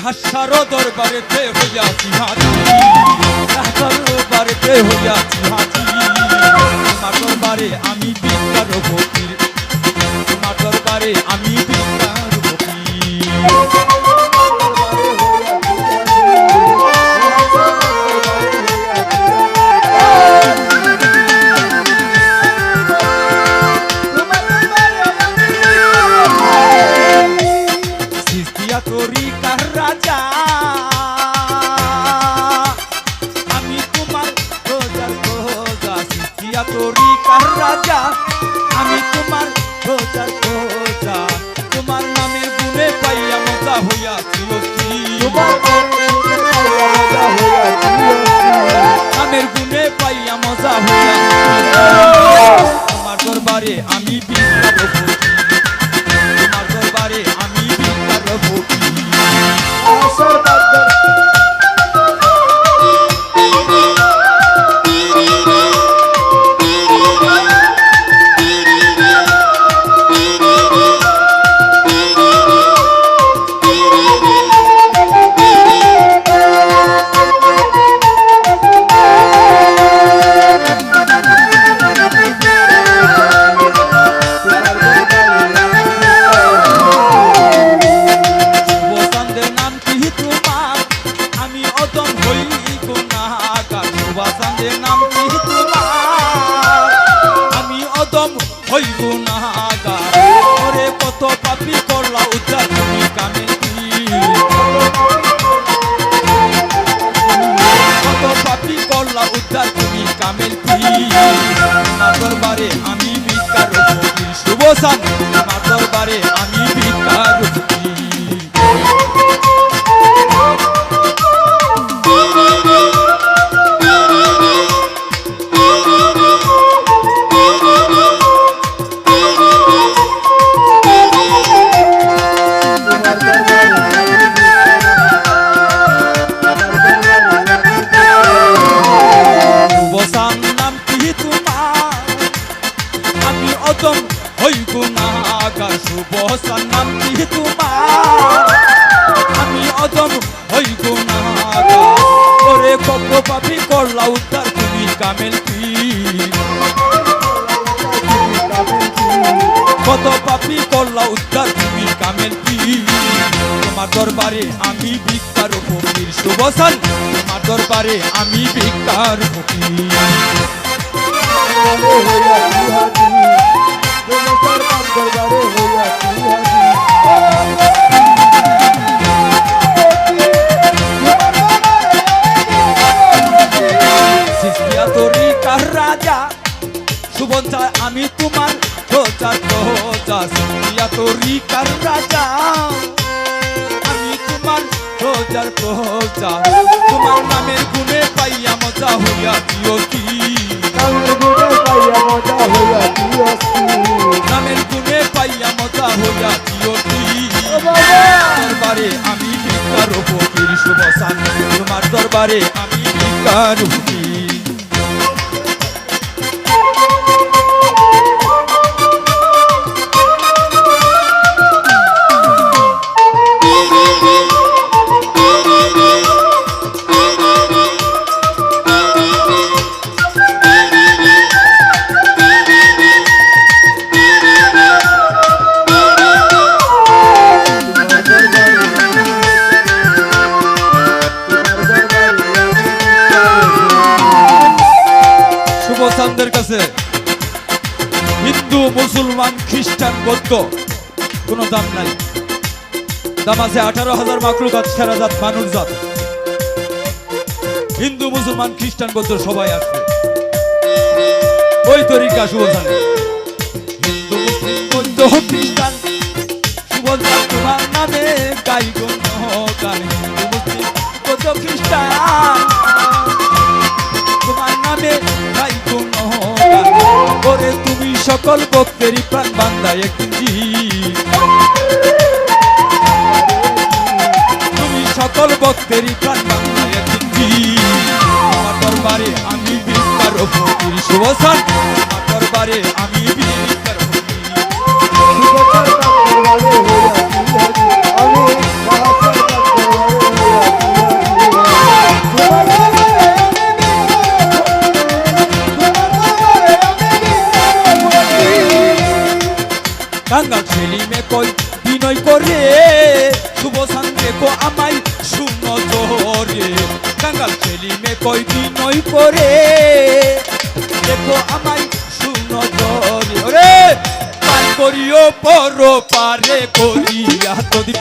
হাসার দরবারেতে হইয়াছি হাজি, হাসার দরবারেতে হইয়াছি হাজি। তোমার দরবারে আমি ভিক্ষার ফকির, তোমার দরবারে আমি ভিক্ষার ফকির। তরিকার রাজা আমি তোমার রোজার রোজা, সিস্তিয়া তরিকার রাজা আমি তোমার রোজার রোজা। তোমার নামের গুণে পাইয়া মজা হইয়াছি নামের গুণে পাইয়া মজা হইয়াছি। তোমার দরবারে আমি ভিক্ষার ফকির, তোমার দরবারে আমি ভিক্ষার ফকির। নাম কি তোমার আমি অদম হই গুনাহগার, ওরে কত পাপী করলা উদ্ধার তুমি কামেল পীর, কত পাপী করলা উদ্ধার তুমি কামেল পীর। তোমার দরবারে আমি ভিক্ষার ফকির, শুভ সান তোমার দরবারে আমি ভিক্ষার ফকির। অদম হই গুনাহগার, শুভ নাম কি তোমার আমি অদম হই গুনাহগার, ওরে কত পাপী করলা উদ্ধার তুমি কামেল পীর, কত পাপী করলা উদ্ধার তুমি কামেল পীর। তোমার দরবারে আমি ভিক্ষার ফকির, শুভ তোমার দরবারে আমি ভিক্ষার ফকির। সিস্তিয়া তরিকার রাজা সুবন চায় আমি তোমার রোজার রোজা, সিস্তিয়া তরিকার রাজা আমি তোমার রোজার রোজা। তোমার নামের গুণে পাইয়া মজা হইয়াছি নামের গুণে পাইয়া মজা হইয়াছি দরবারে আমি ভিক্ষার ফকির, শুভ সান তোমার দরবারে আমি ভিক্ষার ফকির। কাছে হিন্দু মুসলমান খ্রিস্টান বৌদ্ধ কোনো দাম নাই, দাম আছে 18,000 মাখলুকাত সেরা জাত মানুষ জাত। হিন্দু মুসলমান খ্রিস্টান বৌদ্ধ সবাই আসবে ওই তরিকা শুভ সান। হিন্দু মুসলিম বৌদ্ধ খ্রিস্টান শুভ সান তোমার নামে গাই গান, হিন্দু মুসলিম বৌদ্ধ খ্রিস্টান তোমার নামে গাই ওরে তুমি সকল ভক্তেরই প্রাণ বান্দা একদিন, তুমি সকল ভক্তেরই প্রাণ বান্দা একদিন। আমার দরবারে আমি ভিক্ষার ফকির, শুভ সান আমার দরবারে আমি ভিক্ষার ফকির। দেখো আমায় শুনো জোরে কাঙ্গাল ছেলি মে কই বিনয় করে দেখো আমায় শুনো জোরে ওরে পান করিও পর পারে করিয়া তদি